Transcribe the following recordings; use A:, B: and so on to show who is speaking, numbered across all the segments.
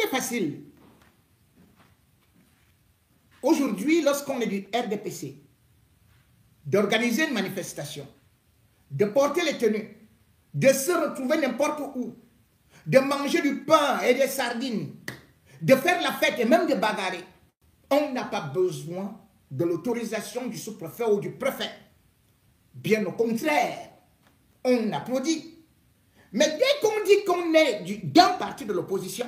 A: facile. Aujourd'hui, lorsqu'on est du RDPC, d'organiser une manifestation, de porter les tenues, de se retrouver n'importe où, de manger du pain et des sardines, de faire la fête et même de bagarrer, on n'a pas besoin de l'autorisation du sous-préfet ou du préfet. Bien au contraire, on applaudit. Mais dès qu'on dit qu'on est d'un parti de l'opposition,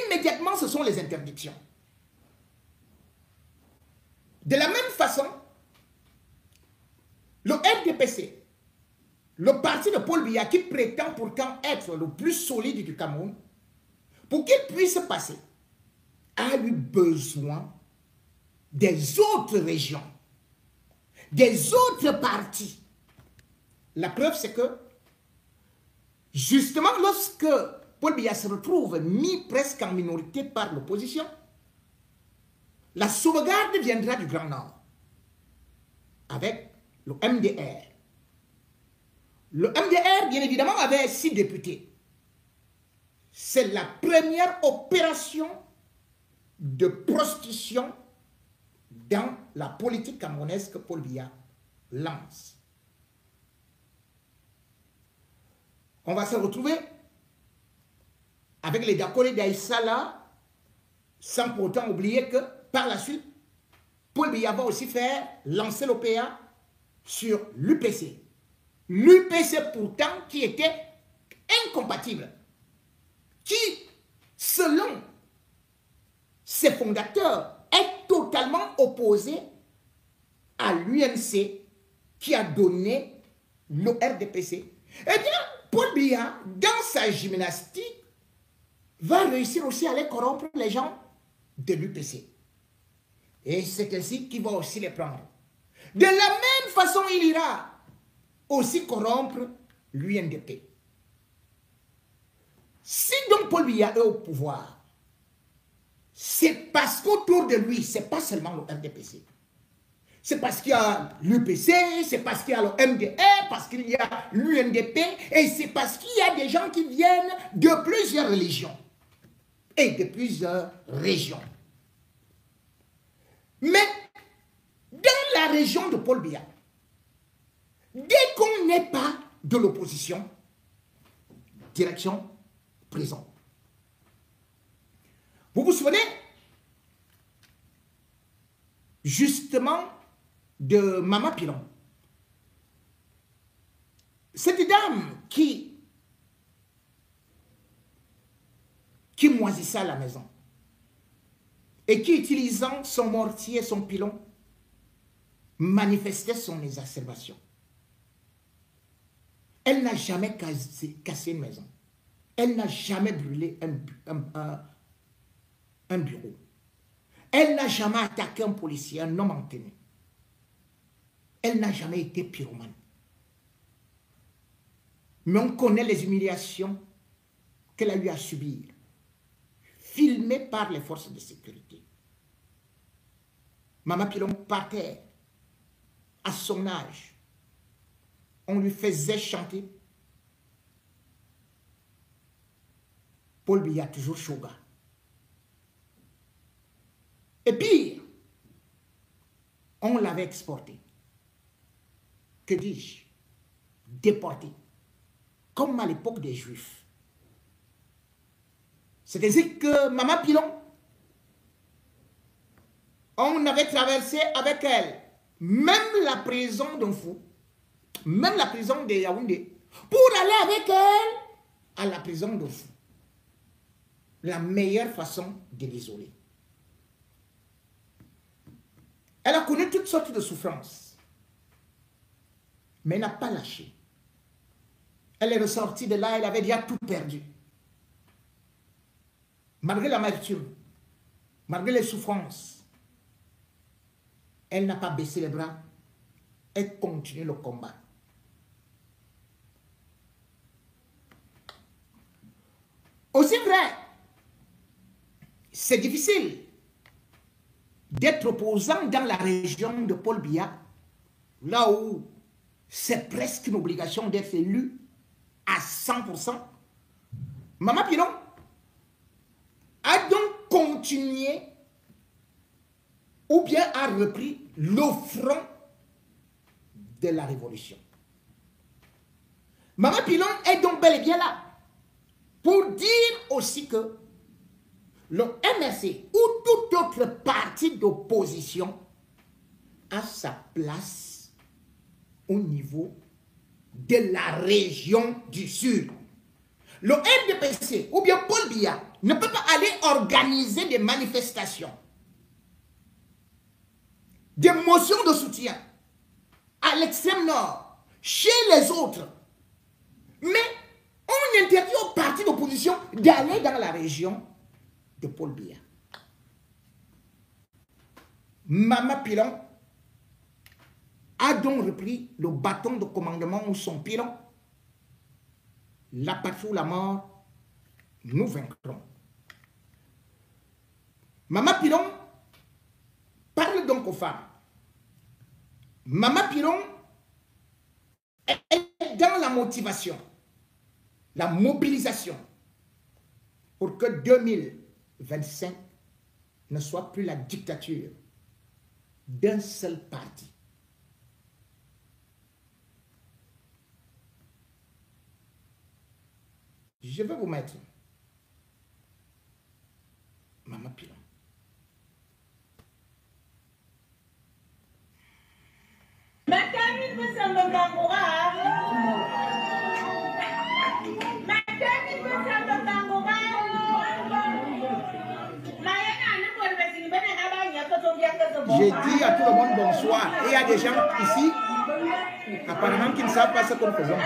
A: immédiatement ce sont les interdictions. De la même façon, le RDPC, le parti de Paul Biya qui prétend pourtant être le plus solide du Cameroun, pour qu'il puisse passer, a eu besoin des autres régions, des autres partis. La preuve, c'est que, justement, lorsque Paul Biya se retrouve mis presque en minorité par l'opposition, la sauvegarde viendra du Grand Nord, avec le MDR. Le MDR, bien évidemment, avait 6 députés. C'est la première opération de prostitution dans la politique camerounaise que Paul Biya lance. On va se retrouver avec les Dakore d'Aïssala, sans pourtant oublier que par la suite, Paul Biya va aussi faire lancer l'OPA sur l'UPC. L'UPC pourtant qui était incompatible, qui, selon ses fondateurs, est totalement opposé à l'UNC qui a donné le RDPC. Eh bien, Paul Biya, dans sa gymnastique, va réussir aussi à aller corrompre les gens de l'UPC. Et c'est ainsi qu'il va aussi les prendre. De la même façon, il ira aussi corrompre l'UNDP. Si donc Paul Biya est au pouvoir, c'est parce qu'autour de lui, ce n'est pas seulement le RDPC. C'est parce qu'il y a l'UPC, c'est parce qu'il y a le MDR, parce qu'il y a l'UNDP, et c'est parce qu'il y a des gens qui viennent de plusieurs religions et de plusieurs régions. Mais dans la région de Paul Biya, dès qu'on n'est pas de l'opposition, direction prison. Vous vous souvenez justement de Maman Pilon. Cette dame qui moisissait à la maison et qui, utilisant son mortier et son pilon, manifestait son exacerbation. Elle n'a jamais cassé une maison. Elle n'a jamais brûlé un bureau. Elle n'a jamais attaqué un policier, un homme en tenue. Elle n'a jamais été pyromane. Mais on connaît les humiliations qu'elle a eu à subir, filmées par les forces de sécurité. Maman Pilon par terre, à son âge, on lui faisait chanter Paul Biya toujours Shoga. Et pire, on l'avait exporté. Que dis-je? Déporté. Comme à l'époque des Juifs. C'est-à-dire que Maman Pilon, on avait traversé avec elle même la prison d'Onfou, même la prison de Yaoundé, pour aller avec elle à la prison d'Onfou. La meilleure façon de l'isoler. Elle a connu toutes sortes de souffrances, mais elle n'a pas lâché. Elle est ressortie de là, elle avait déjà tout perdu. Malgré l'amertume, malgré les souffrances, elle n'a pas baissé les bras, elle continue le combat. Aussi vrai, c'est difficile d'être opposant dans la région de Paul Biya, là où c'est presque une obligation d'être élu à 100%. Maman Pilon continué ou bien a repris le front de la révolution. Maman Pilon est donc bel et bien là pour dire aussi que le MRC ou toute autre parti d'opposition a sa place au niveau de la région du Sud. Le RDPC ou bien Paul Biya ne peut pas aller organiser des manifestations, des motions de soutien à l'extrême nord, chez les autres. Mais on interdit aux partis d'opposition d'aller dans la région de Paul Biya. Maman Pilon a donc repris le bâton de commandement ou son pilon. La patrie ou la mort, nous vaincrons. Maman Pilon parle donc aux femmes. Maman Pilon est dans la motivation, la mobilisation pour que 2025 ne soit plus la dictature d'un seul parti. Je vais vous mettre Maman Pilon. J'ai dit à tout le monde bonsoir. Et il y a des gens ici, apparemment, qui ne savent pas ce que nous faisons.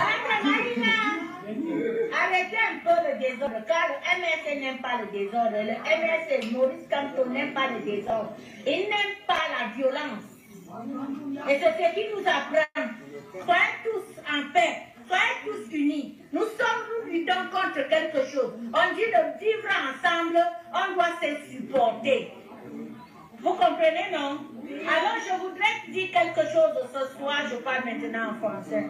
B: Arrêtez un peu le désordre, car le MRC n'aime pas le désordre. Le MRC, Maurice Kamto, n'aime pas le désordre. Il n'aime pas la violence. Et c'est ce qui nous apprend. Soyez tous en paix, soyez tous unis. Nous luttons contre quelque chose. On dit de vivre ensemble, on doit se supporter. Vous comprenez, non? Alors je voudrais dire quelque chose ce soir, je parle maintenant en français.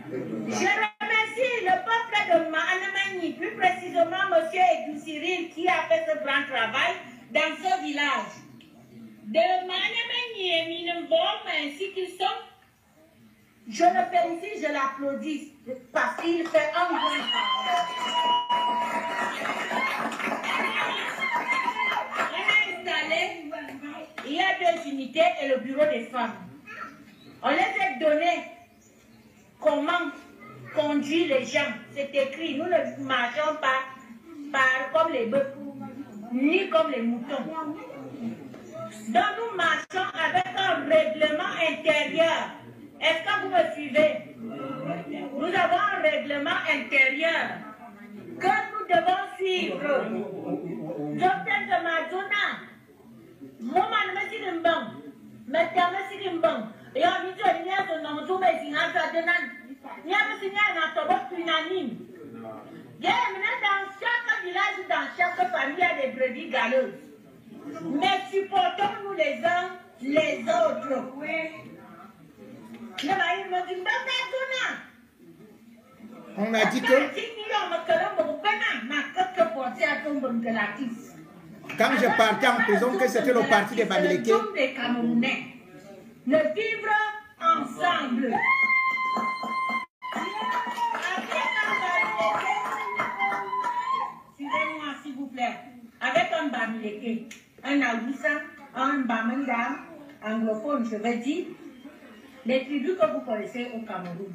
B: Je remercie le peuple de Mahanemani, plus précisément M. Edou Cyril, qui a fait ce grand travail dans ce village. De Mahanemani et Minembom ainsi qu'ils sont, je le félicite, je l'applaudis, parce qu'il fait un bon travail. On a installé, il y a 2 unités et le bureau des femmes. On les a donné comment conduire les gens. C'est écrit, nous ne marchons pas comme les bœufs, ni comme les moutons. Donc nous marchons avec un règlement intérieur. Est-ce que vous me suivez? Nous avons un règlement intérieur que nous devons suivre. Docteur de Mazona, moi, je suis un bon. Mais je suis un bon. Et on dit que nous avons un bon. Il y a un unanime. Dans chaque village, dans chaque famille, il y a des brebis galeuses. Mais supportons-nous les uns les autres.
A: On a dit que quand je partais en prison, que c'était le parti des Bamileke.
B: Ne vivre ensemble. Suivez-moi s'il vous plaît. Avec un Bamileke, un Aoussa, un Bamanda, anglophone, je veux dire, les tribus que vous connaissez au Cameroun.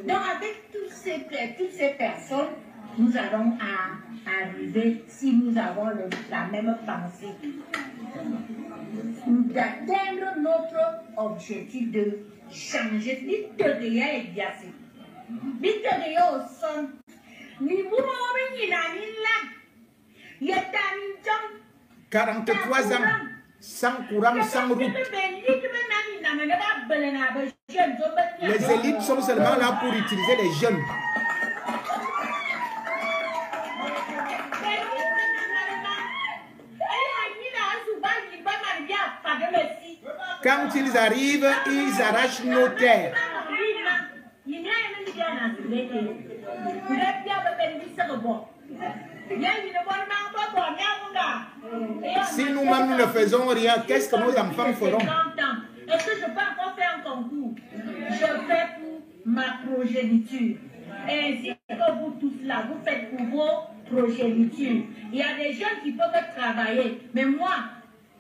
B: Donc avec toutes ces personnes, nous allons arriver, si nous avons la même pensée, d'atteindre notre objectif de changer. Vite de rien exercer. Vite de rien au son. Ni vous m'avez dit,
A: 43 ans, sans courant, sans route. Les élites sont seulement là pour utiliser les jeunes. Quand ils arrivent, ils arrachent nos terres. Si nous-mêmes nous ne faisons rien, qu'est-ce que nos enfants feront?
B: Est-ce que je peux encore faire un concours? Je fais pour ma progéniture. Et ainsi que vous tous là, vous faites pour vos progénitures. Il y a des jeunes qui peuvent travailler, mais moi,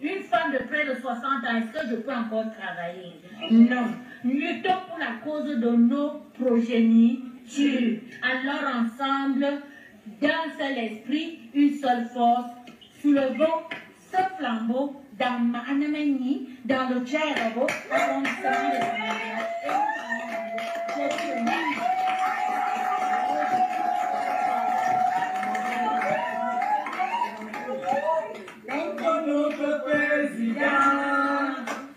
B: une femme de près de 60 ans, est-ce que je peux encore travailler? Non. Luttons pour la cause de nos progénitures. Alors ensemble, d'un seul esprit, une seule force, soulevons ce flambeau dans Manameni, dans le Tchérabo, arrondissement de
C: notre président,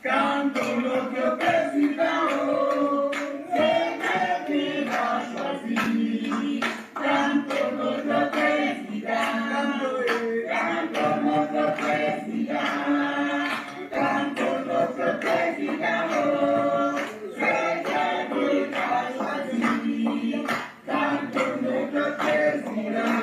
C: quand notre président, c'est lui qui va choisir. Quand notre président, quand notre président, quand notre président, c'est lui qui va choisir. Quand notre président.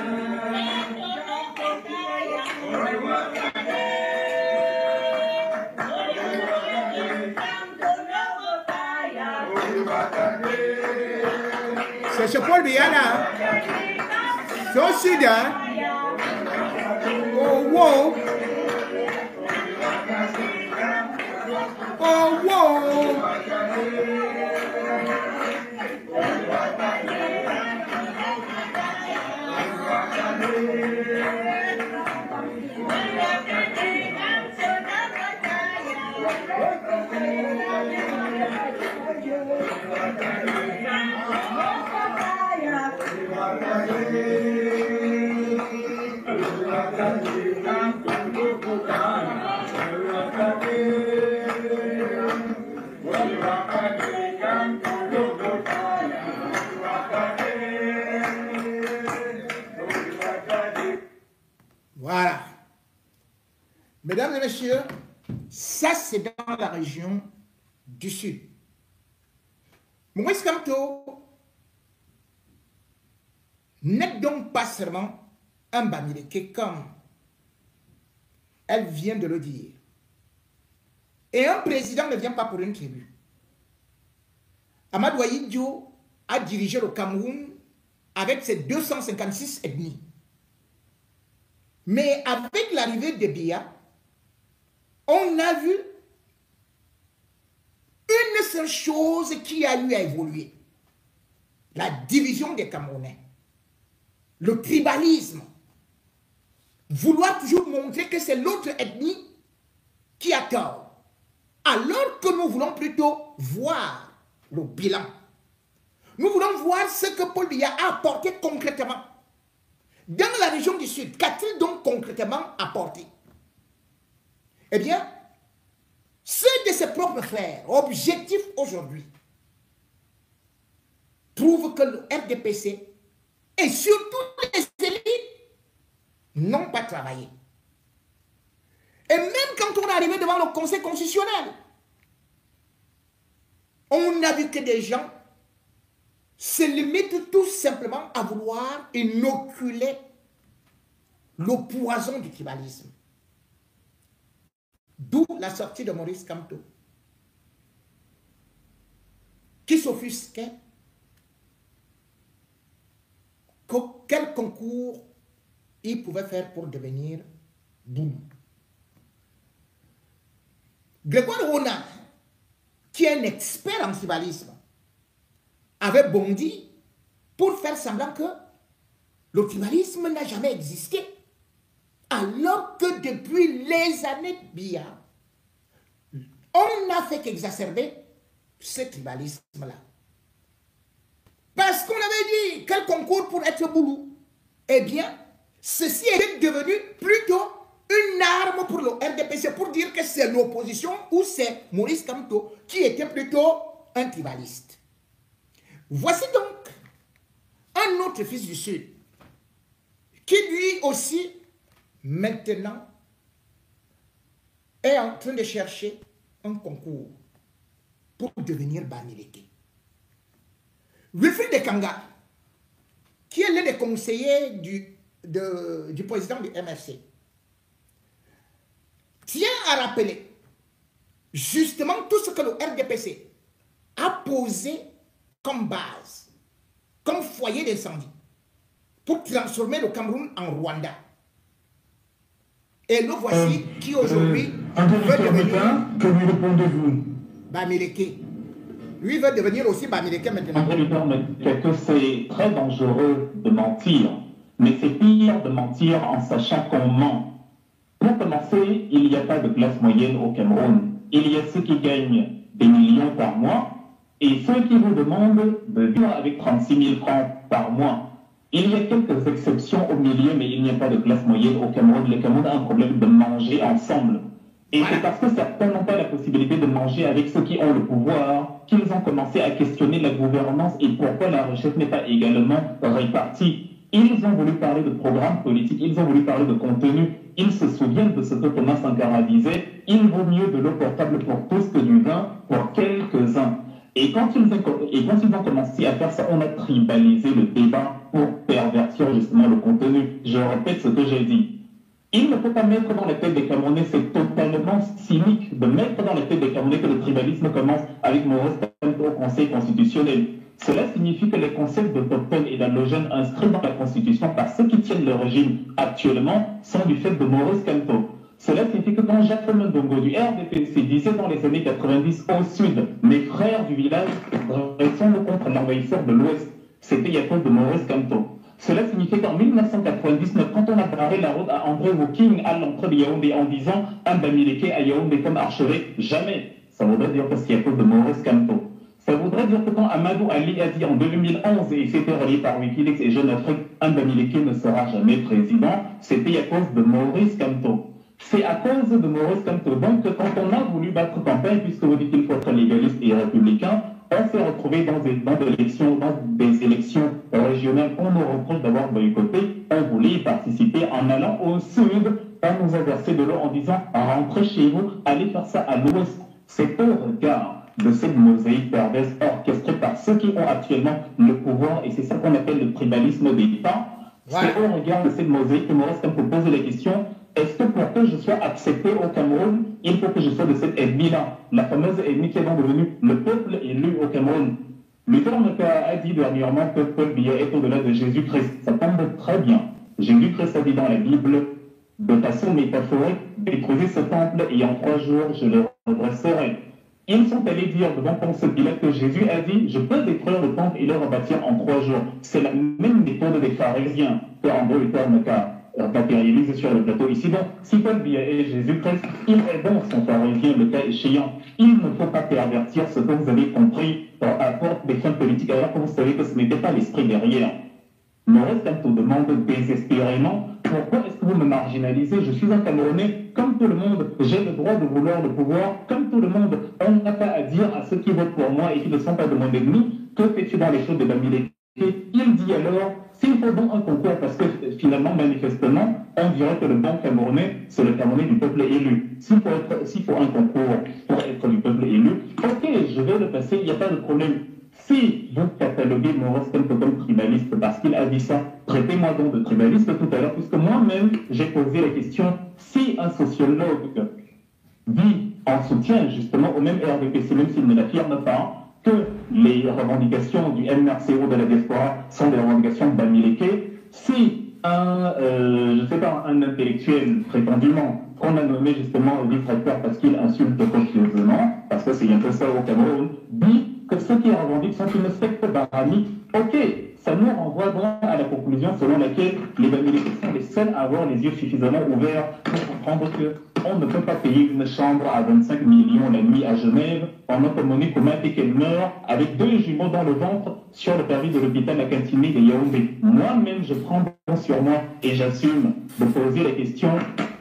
A: C'est ce Paul Biya là. C'est au sud, hein? Oh wow! Oh wow! Voilà. Mesdames et messieurs, ça c'est dans la région du Sud. Maurice Kamto n'est donc pas seulement un Bamileke comme elle vient de le dire. Et un président ne vient pas pour une tribu. Amadou Ahidjo a dirigé le Cameroun avec ses 256 ethnies. Mais avec l'arrivée de Biya, on a vu une seule chose qui a eu à évoluer. La division des Camerounais. Le tribalisme. Vouloir toujours montrer que c'est l'autre ethnie qui a tort. Alors que nous voulons plutôt voir le bilan. Nous voulons voir ce que Paul Biya a apporté concrètement. Dans la région du Sud, qu'a-t-il donc concrètement apporté? Eh bien, ceux de ses propres frères, objectifs aujourd'hui, trouvent que le RDPC et surtout les élites n'ont pas travaillé. Et même quand on est arrivé devant le Conseil constitutionnel, on a vu que des gens se limitent tout simplement à vouloir inoculer le poison du tribalisme. D'où la sortie de Maurice Kamto, qui s'offusquait quel concours il pouvait faire pour devenir boulou. Grégoire Rona, qui est un expert en tribalisme, avait bondi pour faire semblant que le tribalisme n'a jamais existé. Alors que depuis les années Biya, on n'a fait qu'exacerber ce tribalisme-là. Parce qu'on avait dit quel concours pour être boulou. Eh bien, ceci est devenu plutôt une arme pour le RDPC pour dire que c'est l'opposition ou c'est Maurice Kamto qui était plutôt un tribaliste. Voici donc un autre fils du Sud qui lui aussi maintenant est en train de chercher un concours pour devenir Bamileke. Wilfried Ekanga, qui est l'un des conseillers du du président du MFC tient à rappeler justement tout ce que le RDPC a posé comme base, comme foyer d'incendie, pour transformer le Cameroun en Rwanda. Et le voici qui aujourd'hui veut devenir...
C: Que lui répondez-vous?
A: Bamileke. Lui veut devenir aussi Bamileke maintenant.
D: André Luther me dit que c'est très dangereux de mentir, mais c'est pire de mentir en sachant qu'on ment. Pour commencer, il n'y a pas de classe moyenne au Cameroun. Il y a ceux qui gagnent des millions par mois et ceux qui vous demandent de vivre avec 36 000 francs par mois. Il y a quelques exceptions au milieu, mais il n'y a pas de classe moyenne au Cameroun. Le Cameroun a un problème de manger ensemble. Et c'est parce que certains n'ont pas la possibilité de manger avec ceux qui ont le pouvoir qu'ils ont commencé à questionner la gouvernance et pourquoi la recherche n'est pas également répartie. Ils ont voulu parler de programme politique, ils ont voulu parler de contenu. Ils se souviennent de ce que Thomas Sankara disait, il vaut mieux de l'eau portable pour tous que du vin pour quelques-uns. Et quand ils ont commencé à faire ça, on a tribalisé le débat pour pervertir justement le contenu. Je répète ce que j'ai dit. Il ne faut pas mettre dans la tête des Camerounais, c'est totalement cynique de mettre dans la tête des Camerounais que le tribalisme commence avec Maurice Kamto au Conseil constitutionnel. Cela signifie que les concepts d'autochtone et d'allogène inscrits dans la Constitution par ceux qui tiennent le régime actuellement sont du fait de Maurice Kamto. Cela signifie que quand Jacques Mendongo du RDPC disait dans les années 90 au sud, mes frères du village dressons-nous contre l'envahisseur de l'ouest, c'était à cause de Maurice Kamto. Cela signifiait qu'en 1999, quand on a barré la route à André Woking à l'entrée de Yaoundé en disant un Bamileke à Yaoundé comme archevêque, jamais. Ça voudrait dire que c'est à cause de Maurice Kamto. Ça voudrait dire que quand Amadou Ali a dit en 2011, et c'était relié par Wikileaks et Jeune Afrique, un Bamileke ne sera jamais président, c'était à cause de Maurice Kamto. C'est à cause de Maurice Kamto. Donc, quand on a voulu battre campagne, puisque vous dites qu'il faut être légaliste et républicain, on s'est retrouvé dans des élections régionales qu'on nous reproche d'avoir boycotté. On voulait y participer en allant au sud. On nous a versé de l'eau en disant rentrez chez vous, allez faire ça à l'ouest. C'est au regard de cette mosaïque perverse orchestrée par ceux qui ont actuellement le pouvoir, et c'est ça qu'on appelle le tribalisme d'État. C'est au regard de cette mosaïque que Maurice Kamto pose la question. Est-ce que pour que je sois accepté au Cameroun, il faut que je sois de cette ethnie-là, la fameuse ethnie qui est donc devenue le peuple élu au Cameroun? Luther a dit dernièrement que Paul Biya est au-delà de Jésus-Christ. Ça tombe très bien. Jésus-Christ a dit dans la Bible, de façon métaphorique, détruisez ce temple et en 3 jours je le redresserai. Ils sont allés dire devant Ponce Pilate que Jésus a dit, je peux détruire le temple et le rebâtir en 3 jours. C'est la même méthode des pharisiens que André Luther matérialise sur le plateau ici. Donc, si Paul Biya est Jésus-Christ, il est bon son pharisien, le cas échéant. Il ne faut pas pervertir ce que vous avez compris à porte des fins politiques, alors que vous savez que ce n'était pas l'esprit derrière. Maurice Kamto demande désespérément, pourquoi est-ce que vous me marginalisez? Je suis un Camerounais, comme tout le monde, j'ai le droit de vouloir le pouvoir, comme tout le monde. On n'a pas à dire à ceux qui votent pour moi et qui ne sont pas de mon ennemi, que fais-tu dans les choses de Bamileke? Il dit alors, s'il faut donc un concours, parce que finalement, manifestement, on dirait que le bon Camerounais, c'est le Camerounais du peuple élu. S'il faut un concours pour être du peuple élu, ok, je vais le passer, il n'y a pas de problème. Si vous cataloguez Maurice Kamto comme tribaliste parce qu'il a dit ça, traitez-moi donc de tribaliste tout à l'heure, puisque moi-même, j'ai posé la question, si un sociologue dit en soutien justement au même RDPC, même s'il ne l'affirme pas, que les revendications du MRCO de la diaspora sont des revendications Bamileke, si je ne sais pas, un intellectuel prétendument qu'on a nommé justement dictateur parce qu'il insulte copieusement, parce que c'est un peu ça au Cameroun, dit que ceux qui revendiquent sont une secte baramique, ok, ça nous renvoie donc à la conclusion selon laquelle les Bamileke sont les seuls à avoir les yeux suffisamment ouverts pour comprendre qu'on ne peut pas payer une chambre à 25 millions la nuit à Genève pendant que Monique Oumate qu'elle meurt avec 2 jumeaux dans le ventre sur le permis de l'hôpital à Cantini de Yaoundé. Moi-même, je prends sur moi et j'assume de poser la question,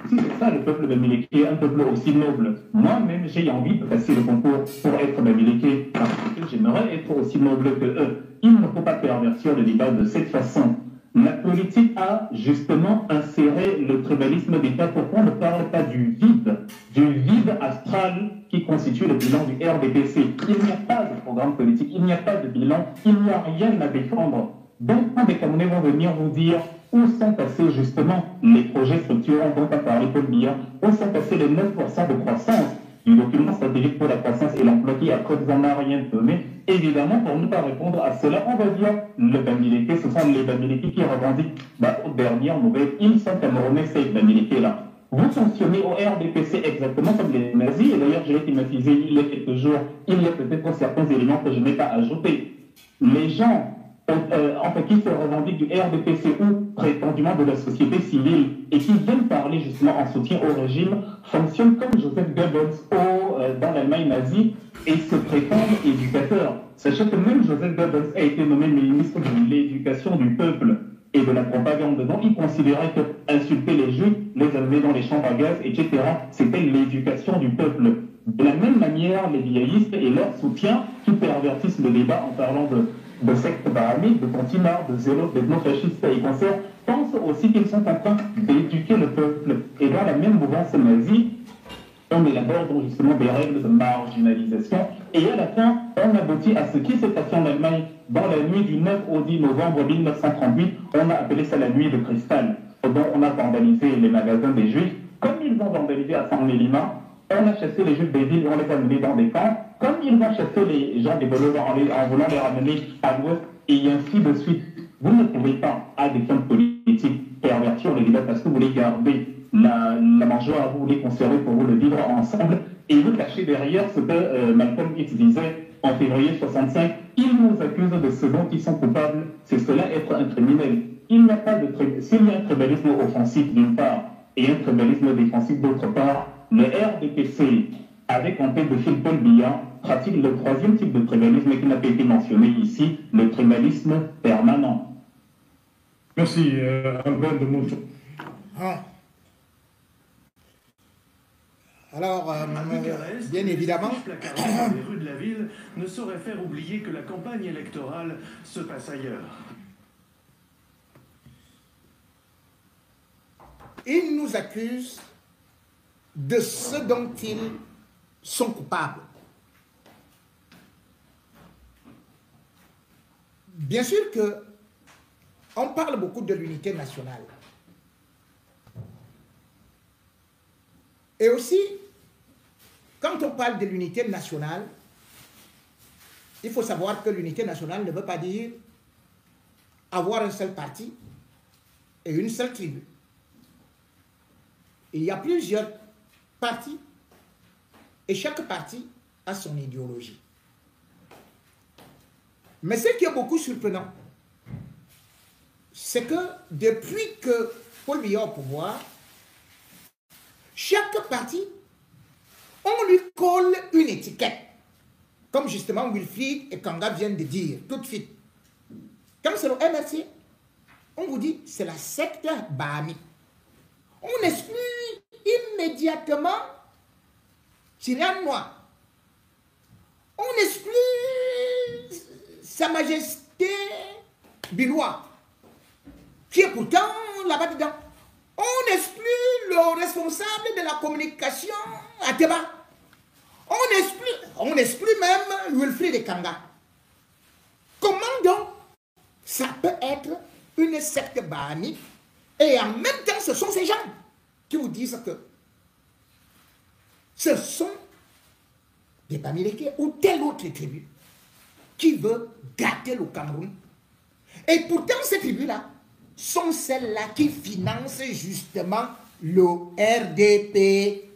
D: si c'est ça le peuple Bamileke, un peuple aussi noble, moi-même j'ai envie de passer le concours pour être Bamileke parce que j'aimerais être aussi noble que eux. Il ne faut pas pervertir le débat de cette façon. La politique a justement inséré le tribalisme d'État. Pourquoi on ne parle pas du vide astral qui constitue le bilan du RDPC? Il n'y a pas de programme politique, il n'y a pas de bilan, il n'y a rien à défendre. Donc, quand des Camerounais vont venir vous dire où sont passés justement les projets structurants dont a parlé Paul Biya, où sont passés les 9% de croissance du document stratégique pour la croissance et l'emploi qui après vous en a rien donné. Évidemment, pour ne pas répondre à cela, on va dire le Bamileke, ce sont les Bamileke qui revendiquent aux dernières nouvelles, ils sont camerounais, ces Bamileke-là. Vous fonctionnez au RDPC exactement comme les nazis, et d'ailleurs j'ai été thématisé il y a quelques jours, il y a peut-être certains éléments que je n'ai pas ajoutés. Les gens qui se revendiquent du RDPC ou prétendument de la société civile et qui viennent parler justement en soutien au régime fonctionnent comme Joseph Goebbels dans l'Allemagne nazie et se prétendent éducateurs. Sachez que même Joseph Goebbels a été nommé ministre de l'éducation du peuple et de la propagande. Donc il considérait que insulter les juifs, les amener dans les chambres à gaz, etc., c'était l'éducation du peuple. De la même manière, les vieillistes et leur soutien qui pervertissent le débat en parlant de sectes bahamiques, de continards, de zélos, d'ethnofascistes et concerts, pensent aussi qu'ils sont en train d'éduquer le peuple. Et dans la même mouvance nazie, on élabore donc justement des règles de marginalisation. Et à la fin, on aboutit à ce qui s'est passé en Allemagne dans la nuit du 9 au 10 novembre 1938. On a appelé ça la nuit de cristal. Donc on a vandalisé les magasins des juifs. Comme ils ont vandalisé à Saint-Lélima, on a chassé les juifs des villes et on les a menés dans des camps. Comme ils ont chassé les gens des voleurs en voulant les ramener à l'ouest, et ainsi de suite. Vous ne pouvez pas, à des fins politiques, pervertir les débats parce que vous voulez garder la mangeoire, vous voulez conserver pour vous le vivre ensemble, et vous cachez derrière ce que Malcolm X disait en février 65. Ils nous accusent de ce dont ils sont coupables, c'est cela être un criminel. Il n'y a pas de s'il y a un tribalisme offensif d'une part et un tribalisme défensif d'autre part, le RDPC, avec en tête de Phil Paul Biya, pratique le troisième type de tribalisme qui n'a pas été mentionné ici, le tribalisme permanent.
E: Merci, Albin de Monton.
A: Alors, bien évidemment,
C: les rues de la ville ne saurait faire oublier que la campagne électorale se passe ailleurs.
A: ils nous accusent de ce dont ils sont coupables. Bien sûr que on parle beaucoup de l'unité nationale. Et aussi, quand on parle de l'unité nationale, il faut savoir que l'unité nationale ne veut pas dire avoir un seul parti et une seule tribu. Il y a plusieurs partis et chaque parti a son idéologie. Mais ce qui est beaucoup surprenant, c'est que depuis que Paul Biya est au pouvoir, chaque parti, on lui colle une étiquette. Comme justement Wilfried et Kanga viennent de dire tout de suite. Quand c'est le MRC, on vous dit c'est la secte bahamique. On exclut immédiatement Syrian Noir. On exclut Sa Majesté Bilois, qui est pourtant là-bas dedans. On exclut le responsable de la communication à Teba. On exclut même Wilfried et Kanga. Comment donc ça peut être une secte bahamique et en même temps ce sont ces gens qui vous disent que ce sont des Bamileke ou telle autre tribu qui veut gâter le Cameroun. Et pourtant ces tribus-là sont celles-là qui financent justement le RDPC.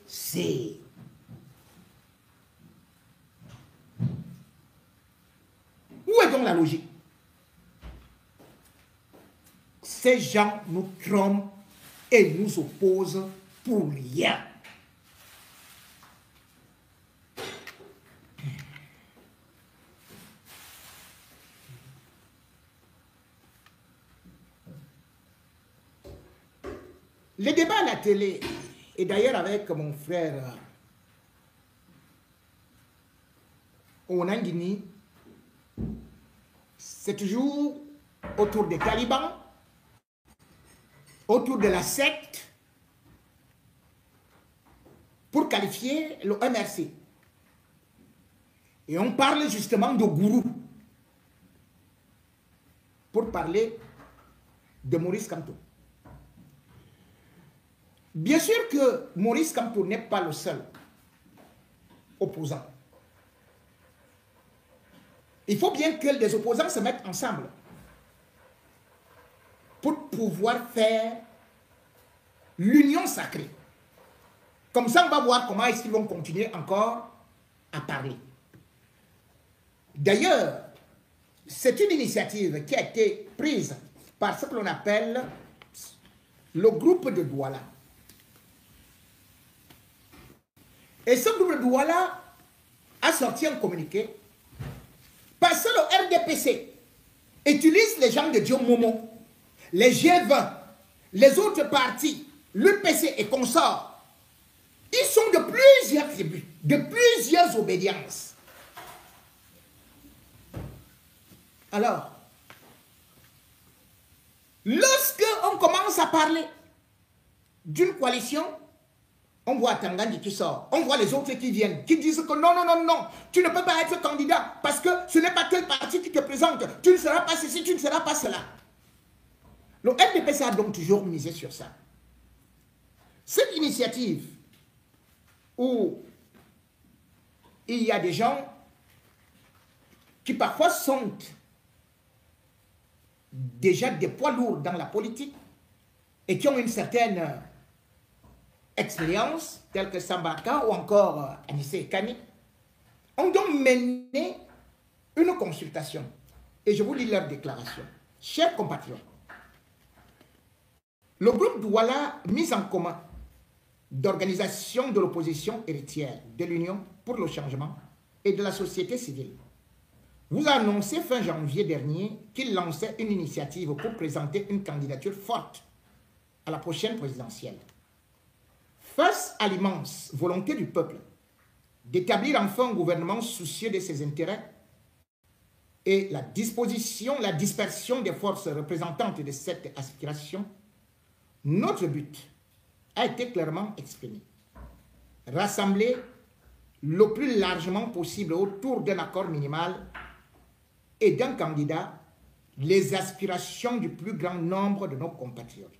A: Où est donc la logique? Ces gens nous trompent et nous opposent pour rien. Les débats à la télé, et d'ailleurs avec mon frère Onangini, c'est toujours autour des talibans, autour de la secte, pour qualifier le MRC. Et on parle justement de gourou, pour parler de Maurice Kamto. Bien sûr que Maurice Kamto n'est pas le seul opposant. Il faut bien que les opposants se mettent ensemble pour pouvoir faire l'union sacrée. Comme ça, on va voir comment est-ce qu'ils vont continuer encore à parler. D'ailleurs, c'est une initiative qui a été prise par ce que l'on appelle le groupe de Douala. Et ce groupe de Douala a sorti un communiqué parce que le RDPC utilise les gens de Diomomo, les G20, les autres partis, l'UPC et consorts. Ils sont de plusieurs tribus, de plusieurs obédiences. Alors, lorsque on commence à parler d'une coalition, on voit Tangandi qui sort, on voit les autres qui viennent, qui disent que non, non, non, non, tu ne peux pas être candidat parce que ce n'est pas tel parti qui te présente, tu ne seras pas ceci, tu ne seras pas cela. Le RDPC a donc toujours misé sur ça. Cette initiative où il y a des gens qui parfois sont déjà des poids lourds dans la politique et qui ont une certaine expérience, telle que Sambaka ou encore Anissé Kani, ont donc mené une consultation. Et je vous lis leur déclaration. Chers compatriotes, le groupe Douala, mis en commun d'organisations de l'opposition héritière de l'Union pour le changement et de la société civile, vous a annoncé fin janvier dernier qu'il lançait une initiative pour présenter une candidature forte à la prochaine présidentielle. Face à l'immense volonté du peuple d'établir enfin un gouvernement soucieux de ses intérêts et la dispersion des forces représentantes de cette aspiration, notre but a été clairement exprimé. Rassembler le plus largement possible autour d'un accord minimal et d'un candidat les aspirations du plus grand nombre de nos compatriotes.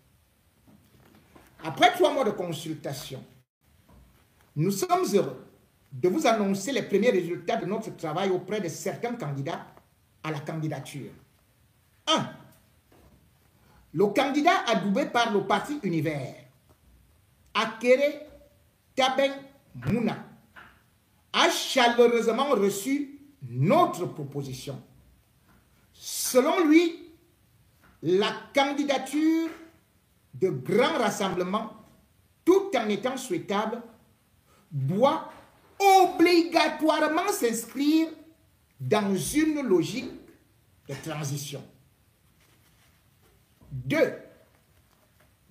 A: Après 3 mois de consultation, nous sommes heureux de vous annoncer les premiers résultats de notre travail auprès de certains candidats à la candidature. 1. Le candidat adoubé par le parti Univers, Akere Taben Mouna, a chaleureusement reçu notre proposition. Selon lui, la candidature de grands rassemblements, tout en étant souhaitable, doit obligatoirement s'inscrire dans une logique de transition. 2.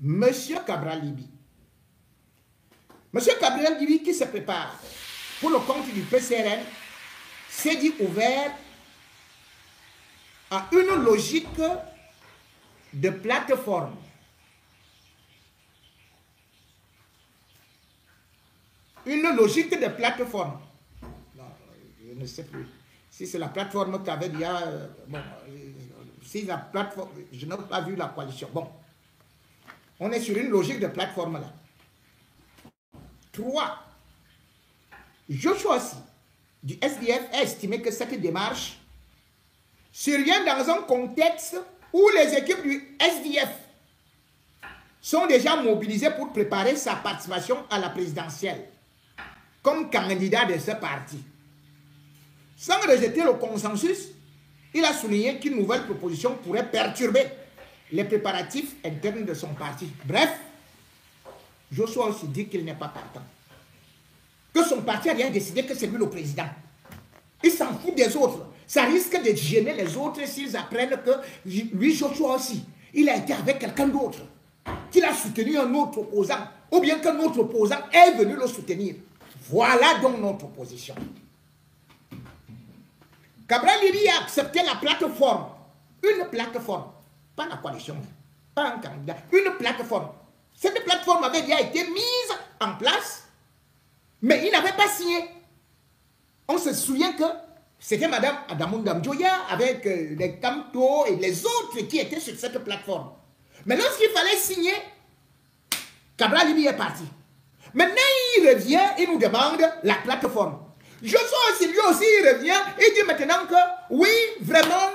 A: M. Cabral Libi. M. Cabral Libi qui se prépare pour le compte du PCRN s'est dit ouvert à une logique de plateforme. Une logique de plateforme. Non, je ne sais plus. Si c'est la plateforme qu'avait dit, bon, si la plateforme, je n'ai pas vu la coalition. Bon, on est sur une logique de plateforme là. 3. Joshua aussi, du SDF, a estimé que cette démarche survient dans un contexte où les équipes du SDF sont déjà mobilisées pour préparer sa participation à la présidentielle comme candidat de ce parti. Sans rejeter le consensus, il a souligné qu'une nouvelle proposition pourrait perturber les préparatifs internes de son parti. Bref, Joshua aussi dit qu'il n'est pas partant. Que son parti a rien décidé, que c'est lui le président. Il s'en fout des autres. Ça risque de gêner les autres s'ils apprennent que lui, Joshua aussi, il a été avec quelqu'un d'autre, qu'il a soutenu un autre opposant, ou bien qu'un autre opposant est venu le soutenir. Voilà donc notre position. Cabral Libi a accepté la plateforme. Une plateforme. Pas la coalition, pas un candidat. Une plateforme. Cette plateforme avait déjà été mise en place, mais il n'avait pas signé. On se souvient que c'était Mme Adamou Ndamjoya avec les Kamto et les autres qui étaient sur cette plateforme. Mais lorsqu'il fallait signer, Cabral lui est parti. Maintenant, il revient, il nous demande la plateforme. Joshua aussi, lui aussi, il revient, il dit maintenant que, oui, vraiment,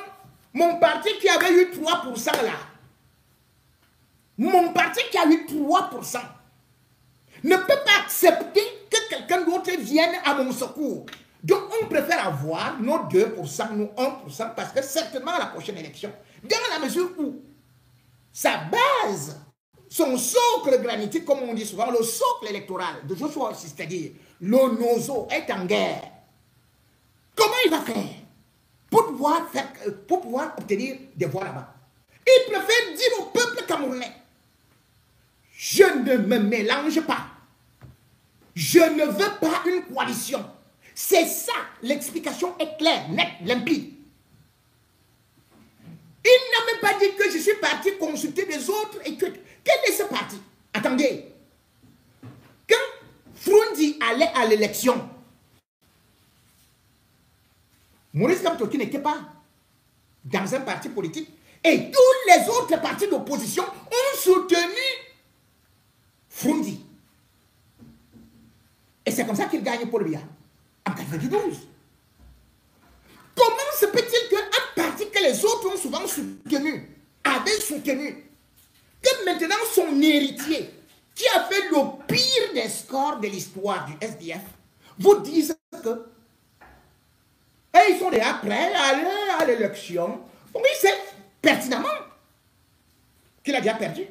A: mon parti qui avait eu 3% là, mon parti qui a eu 3%, ne peut pas accepter que quelqu'un d'autre vienne à mon secours. Donc, on préfère avoir nos 2%, nos 1%, parce que certainement à la prochaine élection, dans la mesure où sa base, son socle granitique, comme on dit souvent, le socle électoral de Joshua, c'est-à-dire le nozo, est en guerre. Comment il va faire pour pouvoir obtenir des voix là-bas? Il préfère dire au peuple camerounais, je ne me mélange pas. Je ne veux pas une coalition. C'est ça, l'explication est claire, nette, limpide. Il n'a même pas dit que je suis parti consulter des autres et que... Quel est ce parti? Attendez. Quand Frundi allait à l'élection, Maurice Kamto qui n'était pas dans un parti politique et tous les autres partis d'opposition ont soutenu Frundi. Et c'est comme ça qu'il gagne Paul Biya en 1992. Comment se peut-il qu'un parti que les autres ont souvent soutenu, avait soutenu, que maintenant son héritier, qui a fait le pire des scores de l'histoire du SDF, vous dise que ils sont déjà prêts à aller à l'élection. Oui, c'est pertinemment qu'il a déjà perdu.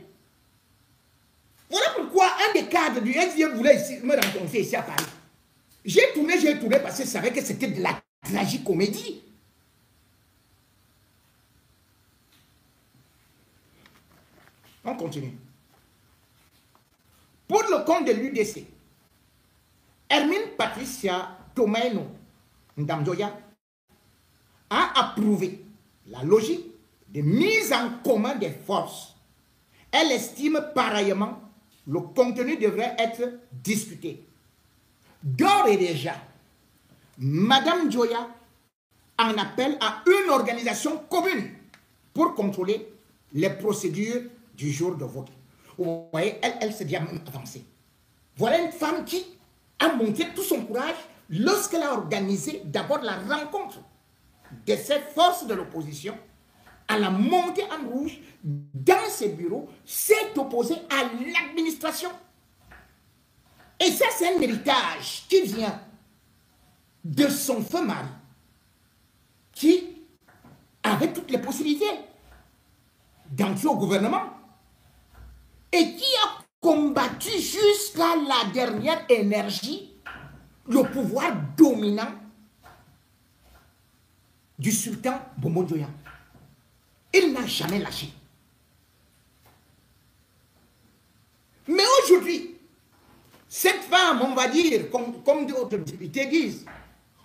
A: Voilà pourquoi un des cadres du SDF voulait me rencontrer ici à Paris. J'ai tourné parce que je savais que c'était de la tragicomédie. On continue. Pour le compte de l'UDC, Hermine Patricia Tomaino Ndamjoya a approuvé la logique de mise en commun des forces. Elle estime pareillement le contenu devrait être discuté. D'ores et déjà, Madame Joya en appelle à une organisation commune pour contrôler les procédures du jour de vote. Vous voyez, elle s'est déjà même avancée. Voilà une femme qui a montré tout son courage lorsqu'elle a organisé d'abord la rencontre de ces forces de l'opposition à la montée en rouge dans ses bureaux, s'est opposée à l'administration. Et ça, c'est un héritage qui vient de son feu mari, qui avait toutes les possibilités d'entrer au gouvernement et qui a combattu jusqu'à la dernière énergie le pouvoir dominant du sultan Bomo Dioya. Il n'a jamais lâché. Mais aujourd'hui, cette femme, on va dire, comme d'autres députés disent,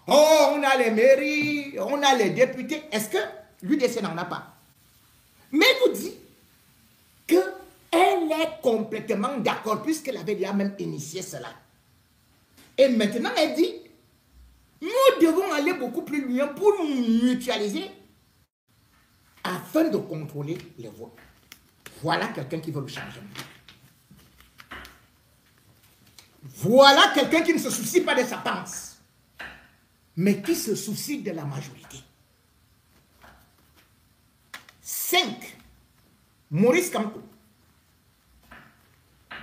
A: oh, on a les mairies, on a les députés. Est-ce que l'UDC n'en a pas? Mais elle nous dit qu'elle est complètement d'accord, puisqu'elle avait déjà même initié cela. Et maintenant, elle dit, nous devons aller beaucoup plus loin pour nous mutualiser afin de contrôler les voix. Voilà quelqu'un qui veut le changement. Voilà quelqu'un qui ne se soucie pas de sa pense, mais qui se soucie de la majorité. 5. Maurice Kamto.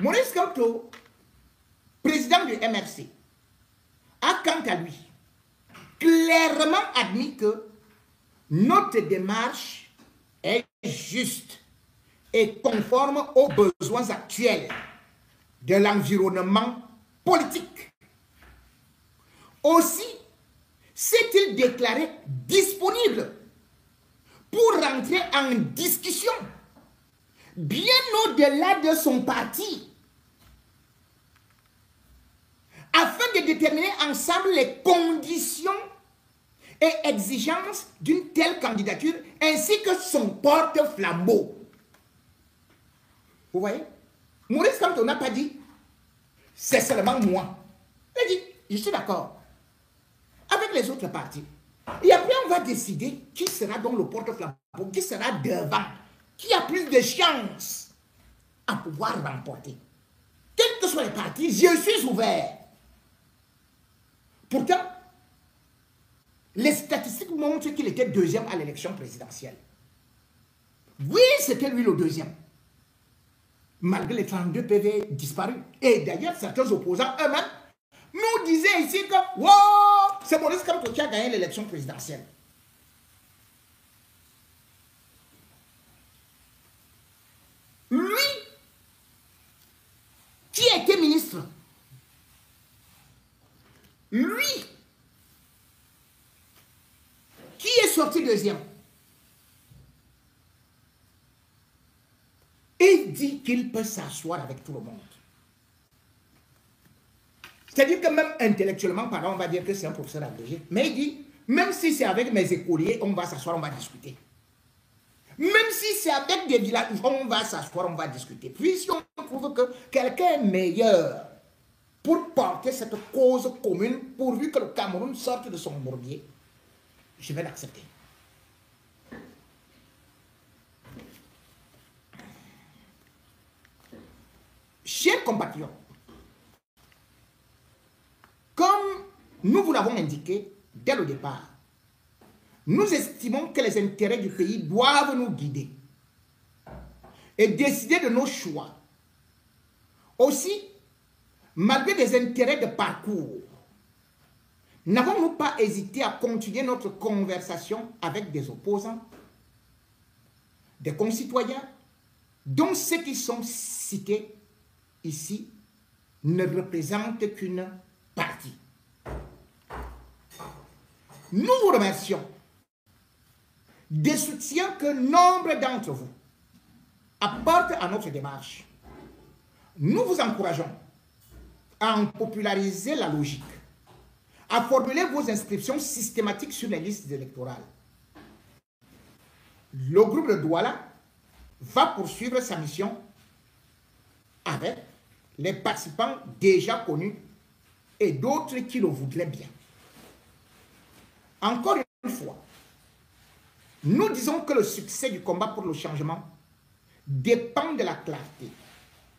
A: Maurice Kamto, président du MRC, a quant à lui clairement admis que notre démarche est juste et conforme aux besoins actuels de l'environnement politique. Aussi, s'est-il déclaré disponible pour rentrer en discussion bien au-delà de son parti afin de déterminer ensemble les conditions et exigences d'une telle candidature ainsi que son porte-flambeau. Vous voyez? Maurice Kamto n'a pas dit c'est seulement moi. Il a dit je suis d'accord avec les autres partis. Et après on va décider qui sera donc le porte-flambeau, qui sera devant qui a plus de chances à pouvoir remporter. Quels que soient les partis, je suis ouvert. Pourtant, les statistiques montrent qu'il était deuxième à l'élection présidentielle. Oui, c'était lui le deuxième. Malgré les 32 PV disparus. Et d'ailleurs, certains opposants eux-mêmes nous disaient ici que wow, c'est Maurice Kamto qui a gagné l'élection présidentielle. Lui, qui était ministre, lui, qui est sorti deuxième, et dit qu'il peut s'asseoir avec tout le monde. C'est-à-dire que même intellectuellement parlant, on va dire que c'est un professeur agrégé, mais il dit, même si c'est avec mes écoliers, on va s'asseoir, on va discuter. Même si c'est avec des villages, on va s'asseoir, on va discuter. Puis si on trouve que quelqu'un est meilleur pour porter cette cause commune, pourvu que le Cameroun sorte de son bourbier, je vais l'accepter. Chers compatriotes, comme nous vous l'avons indiqué dès le départ, nous estimons que les intérêts du pays doivent nous guider et décider de nos choix. Aussi, malgré des intérêts de parcours, n'avons-nous pas hésité à continuer notre conversation avec des opposants, des concitoyens, dont ceux qui sont cités ici ne représentent qu'une partie. Nous vous remercions des soutiens que nombre d'entre vous apportent à notre démarche. Nous vous encourageons à en populariser la logique, à formuler vos inscriptions systématiques sur les listes électorales. Le groupe de Douala va poursuivre sa mission avec les participants déjà connus et d'autres qui le voudraient bien. Encore une fois, nous disons que le succès du combat pour le changement dépend de la clarté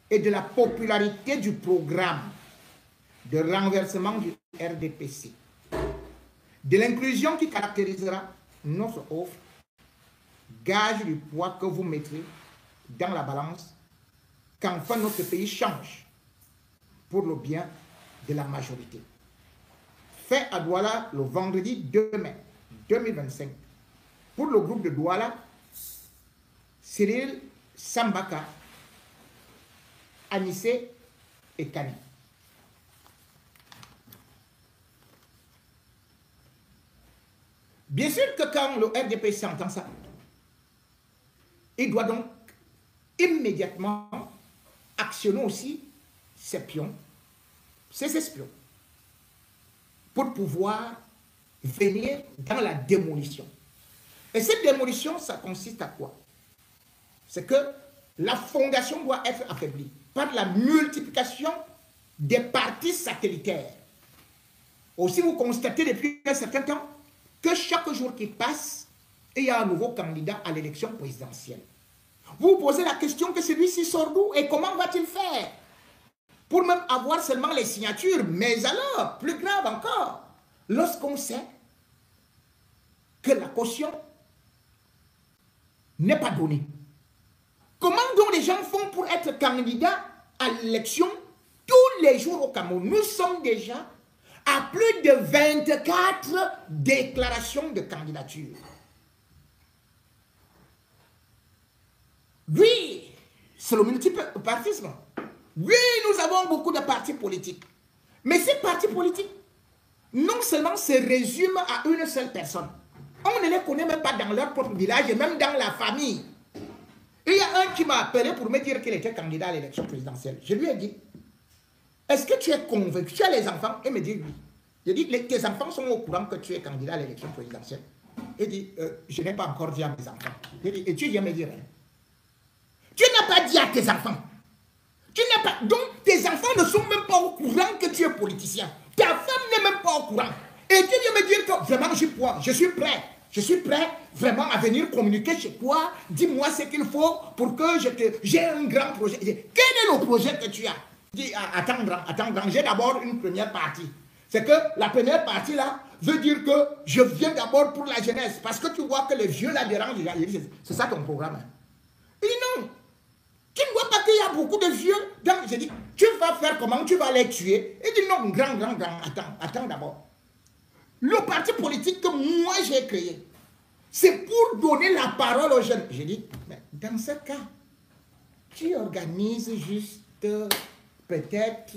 A: et de la popularité du programme de renversement du RDPC, de l'inclusion qui caractérisera notre offre, gage du poids que vous mettrez dans la balance, qu'enfin notre pays change pour le bien de la majorité. Fait à Douala le vendredi 2 mai 2025. Pour le groupe de Douala, Cyril Sambaka, Anissé et Kani. Bien sûr que quand le RDPC entend ça, il doit donc immédiatement actionner aussi ses pions, ses espions, pour pouvoir venir dans la démolition. Et cette démolition, ça consiste à quoi? C'est que la fondation doit être affaiblie par la multiplication des partis satellitaires. Aussi, vous constatez depuis un certain temps que chaque jour qui passe, il y a un nouveau candidat à l'élection présidentielle. Vous vous posez la question que celui-ci sort d'où et comment va-t-il faire pour même avoir seulement les signatures? Mais alors, plus grave encore, lorsqu'on sait que la caution n'est pas donnée. Comment donc les gens font pour être candidats à l'élection tous les jours au Cameroun? Nous sommes déjà à plus de 24 déclarations de candidature. Oui, c'est le multipartisme. Oui, nous avons beaucoup de partis politiques. Mais ces partis politiques, non seulement se résument à une seule personne. On ne les connaît même pas dans leur propre village et même dans la famille. Il y a un qui m'a appelé pour me dire qu'il était candidat à l'élection présidentielle. Je lui ai dit, est-ce que tu es convaincu? Tu as les enfants? Il me dit oui. Je dis, tes enfants sont au courant que tu es candidat à l'élection présidentielle? Il dit, je n'ai pas encore dit à mes enfants. Je dis, et tu viens me dire rien? Tu n'as pas dit à tes enfants. Tu n'as pas. Donc, tes enfants ne sont même pas au courant que tu es politicien. Ta femme n'est même pas au courant. Et tu viens me dire que vraiment, je suis prêt. Je suis prêt vraiment à venir communiquer chez toi. Dis-moi ce qu'il faut pour que j'ai un grand projet. Quel est le projet que tu as? Dis, attends, grand. J'ai d'abord une première partie. C'est que la première partie là veut dire que je viens d'abord pour la jeunesse. Parce que tu vois que les vieux la dérangent déjà. C'est ça ton programme. Il dit non. Tu ne vois pas qu'il y a beaucoup de vieux. Donc j'ai dit, tu vas faire comment? Tu vas les tuer? Il dit non, grand. Attends d'abord. Le parti politique que moi j'ai créé, c'est pour donner la parole aux jeunes. J'ai dit, mais dans ce cas, tu organises juste peut-être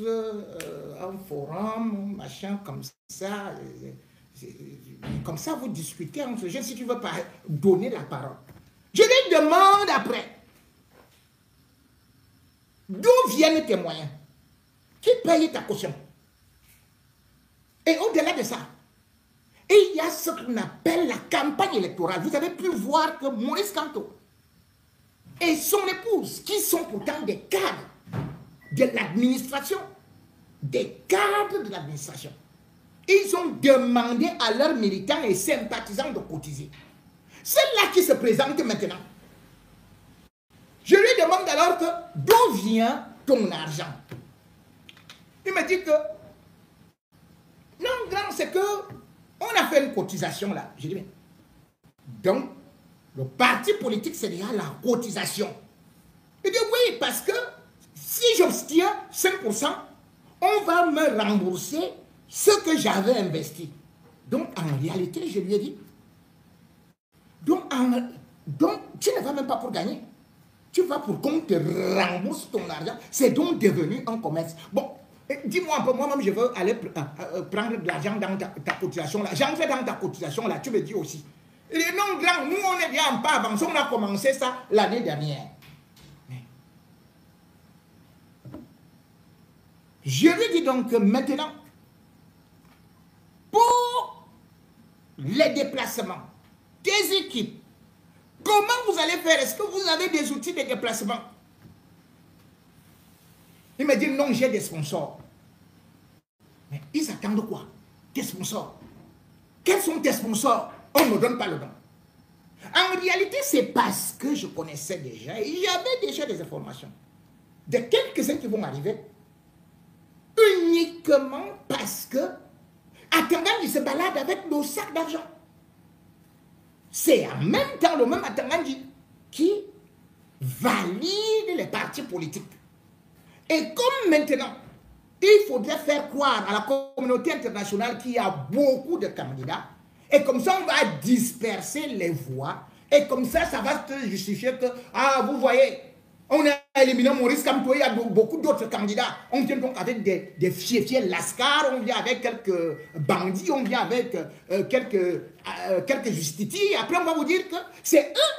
A: un forum, machin comme ça. Comme ça, vous discutez entre jeunes si tu ne veux pas donner la parole. Je lui demande après, d'où viennent tes moyens? Qui paye ta caution? Et au-delà de ça, il y a ce qu'on appelle la campagne électorale. Vous avez pu voir que Maurice Kamto et son épouse, qui sont pourtant des cadres de l'administration, ils ont demandé à leurs militants et sympathisants de cotiser. C'est là qui se présente maintenant. Je lui demande alors que d'où vient ton argent? Il me dit que non, grand, c'est que on a fait une cotisation là. J'ai dit, mais donc, le parti politique, c'est déjà la cotisation. Il dit, oui, parce que si j'obtiens 5%, on va me rembourser ce que j'avais investi. Donc, en réalité, je lui ai dit, donc tu ne vas même pas pour gagner. Tu vas pour qu'on te rembourse ton argent. C'est donc devenu un commerce. Bon, dis-moi un peu, moi-même, je veux aller prendre de l'argent dans ta cotisation là. J'en fais dans ta cotisation là, tu me dis aussi. Il dit non, grand, nous on est bien en pas avancé, on a commencé ça l'année dernière. Je lui dis donc que maintenant, pour les déplacements des équipes, comment vous allez faire? Est-ce que vous avez des outils de déplacement? Il me dit non, j'ai des sponsors. Mais ils attendent quoi? Des sponsors. Quels sont tes sponsors? On ne me donne pas le nom. En réalité, c'est parce que je connaissais déjà, et j'avais déjà des informations de quelques-uns qui vont arriver, uniquement parce que Atangandi se balade avec nos sacs d'argent. C'est en même temps le même Atangandi qui valide les partis politiques. Et comme maintenant, il faudrait faire croire à la communauté internationale qu'il y a beaucoup de candidats, et comme ça, on va disperser les voix, et comme ça, ça va te justifier que, ah, vous voyez, on a éliminé Maurice Kamto, il y a beaucoup d'autres candidats. On vient donc avec des fiefs lascars, on vient avec quelques bandits, on vient avec quelques justitis. Après, on va vous dire que c'est eux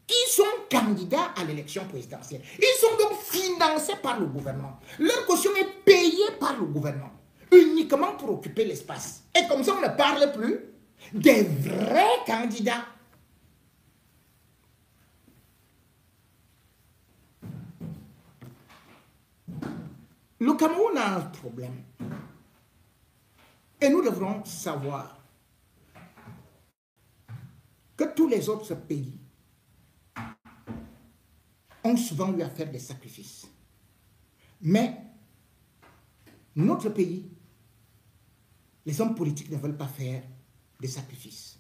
A: qui sont candidats à l'élection présidentielle. Ils sont donc financés par le gouvernement. Leur caution est payée par le gouvernement, uniquement pour occuper l'espace. Et comme ça, on ne parle plus des vrais candidats. Le Cameroun a un problème. Et nous devrons savoir que tous les autres pays ont souvent eu à faire des sacrifices. Mais notre pays, les hommes politiques ne veulent pas faire des sacrifices.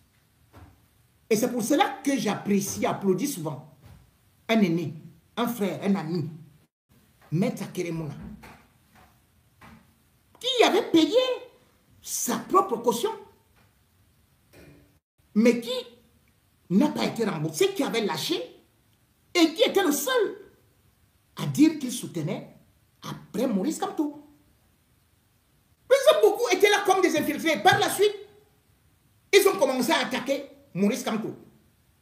A: Et c'est pour cela que j'apprécie, applaudis souvent un aîné, un frère, un ami, Maître Keremouna, qui avait payé sa propre caution, mais qui n'a pas été remboursé, qui avait lâché, et qui était le seul à dire qu'il soutenait après Maurice Kamto. Mais beaucoup étaient là comme des infiltrés. Par la suite, ils ont commencé à attaquer Maurice Kamto.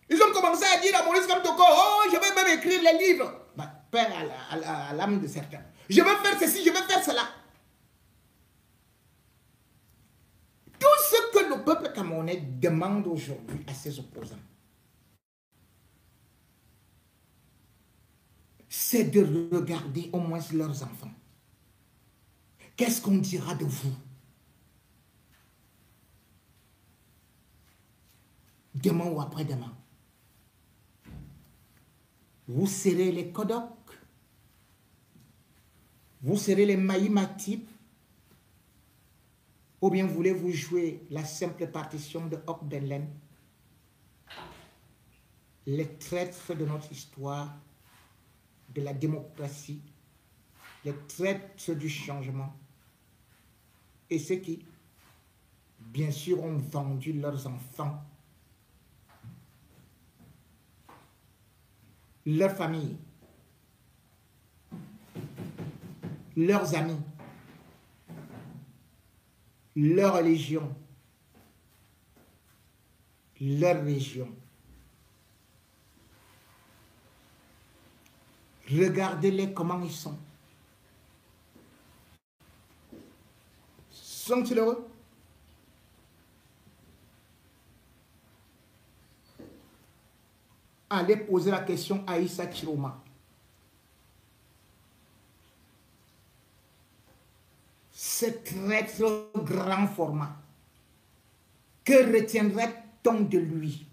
A: Ils ont commencé à dire à Maurice Kamto que oh, je vais même écrire les livres. Bah, père à l'âme de certains. Je vais faire ceci, je vais faire cela. Tout ce que le peuple camerounais demande aujourd'hui à ses opposants, c'est de regarder au moins leurs enfants. Qu'est-ce qu'on dira de vous? demain ou après-demain. Vous serez les Kodok, vous serez les Maïmatip, ou bien voulez-vous jouer la simple partition de Hoc Benlen, les traîtres de notre histoire, de la démocratie, les traîtres du changement, et ceux qui, bien sûr, ont vendu leurs enfants, leurs familles, leurs amis, leur religion, leur région. Regardez-les comment ils sont. Sont-ils heureux? Allez poser la question à Issa Chiroma. Ce traître grand format, que retiendrait-on de lui?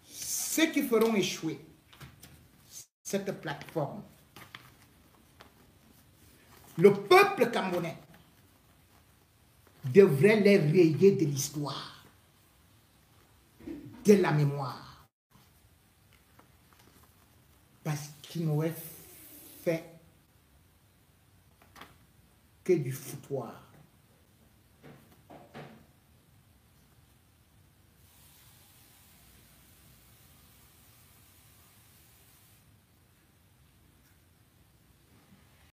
A: Ceux qui feront échouer cette plateforme, le peuple camerounais devrait les rayer de l'histoire, de la mémoire, parce qu'ils n'auraient fait que du foutoir.